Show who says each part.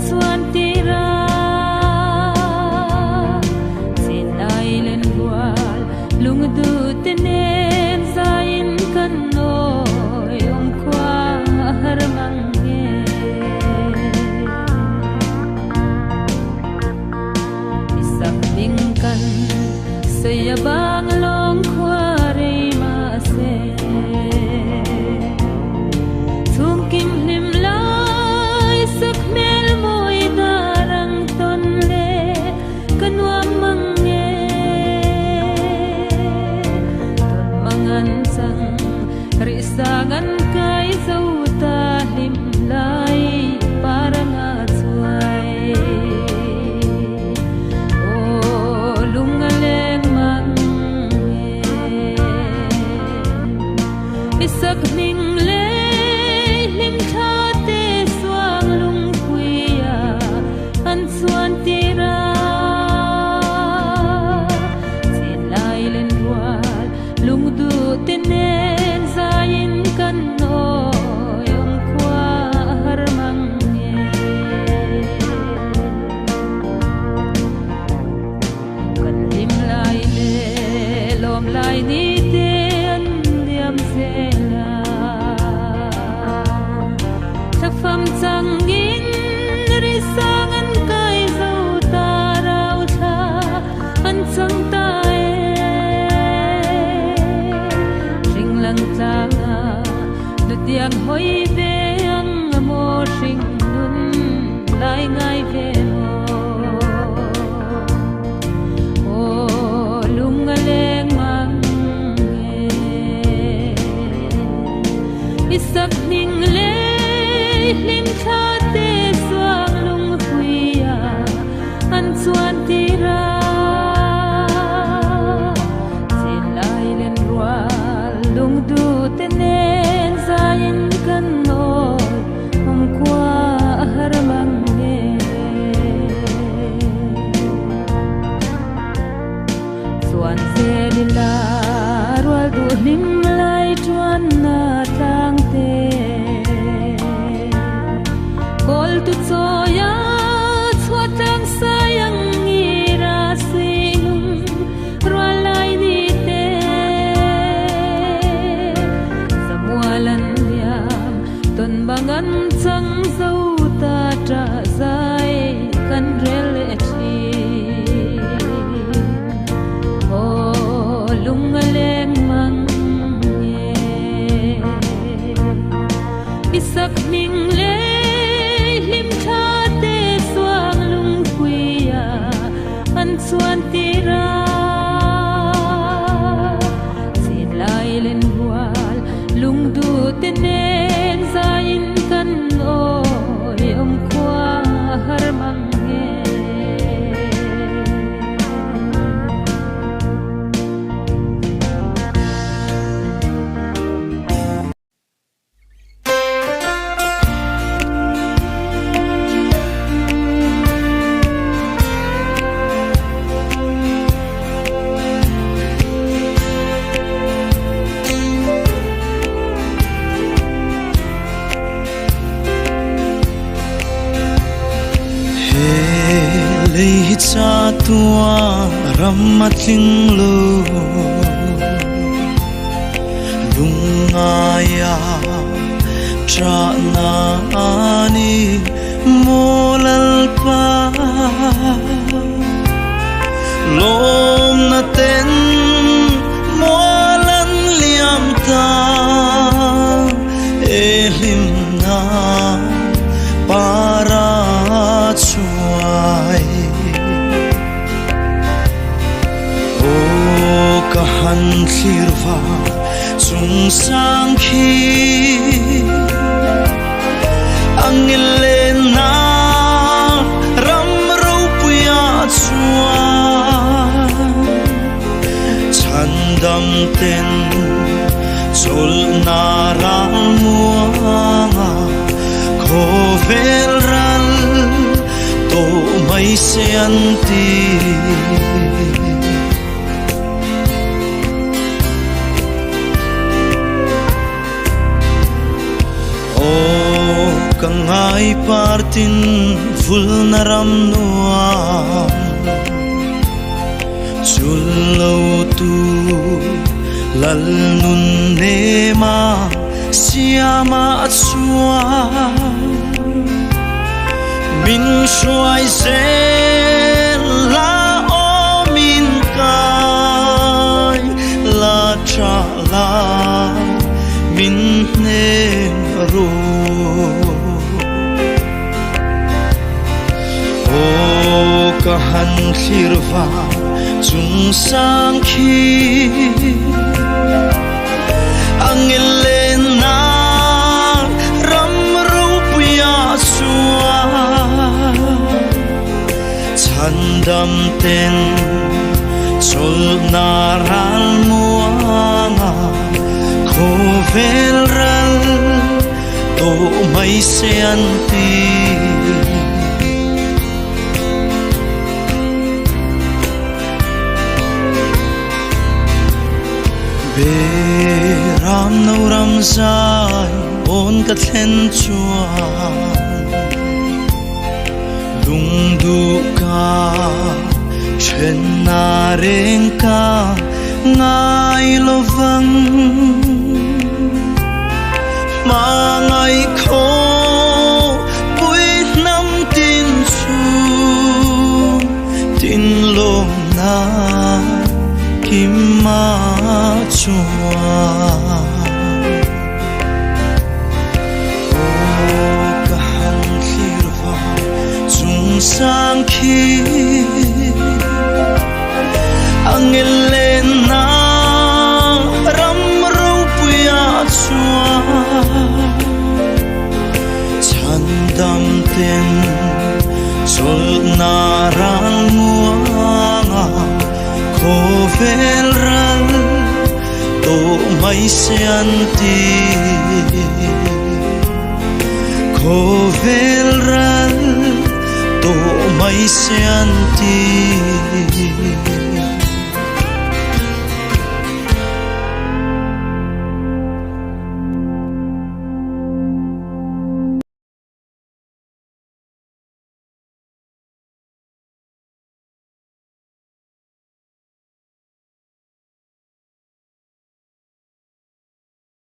Speaker 1: suan tira sin lai len wal lung du tenen zain kan noi om kwa har mange isak bingkan saya bang long kwa re ma se thum kim lim lai sak mel moi darang ton le kanwa mange ton mangan sang risangan kai zau ta lim lai para nga chuai o lungaleng mange isak ning le lim tha te suang lung kuya an suan tira sin lai len wal lung du tenen zain kan noi om kwa har mange kan lim lai le lom lai ni te an diam se la thak pham chang in ri sangan kai zo ta rau tha an chang ta e ring lang tlang a lu tiang hoi ve ang mo ring nun lai ngai ve mo o lung leng mang isak ning le lim tha te suang lung huya an chuan tira sin lai len rual lung du tenen zain kan noi om kwa har mange chuan se lila rual du lim lai chuan na tang te kol tu choya chhuatang sayang ngira sinum rualai ni te samualan liam ton bangan chang zo ta tra zai kan rel thi o lungaleng mang isak ning le lim tha te suang lung kuya an suan tira sin lai len wal lung du tenen zain kan oi om kwa har mange
Speaker 2: Lei cha tua ramatling lo lungaya tra na ani molal pa lom na ten molan liam ta elim na para chuai o kahan thirwa chung sang khi angilena ram ro puya chuan chandam ten chol na rang muanga khovel ral to mai se anti o kangai partin vulnaram nuam chullo tu lal nun nema siama chua min shuai se la o min kai la cha la min ne ro o kahan khirwa chung sang khi angelena ram ru puya suwa chandam ten chol naral muanga khovel ral to mai se anti be ram no ram zai on ka thlen chuan lung du ka chen na reng ka ngai lo vang ma ngai kho pui nam tin su tin lom na kim ma chua o kahan khirwa chung sang khi angelena ram ru puya chua chandam ten chol naral muanga khovel ral to mai se anti khovel ral to mai se anti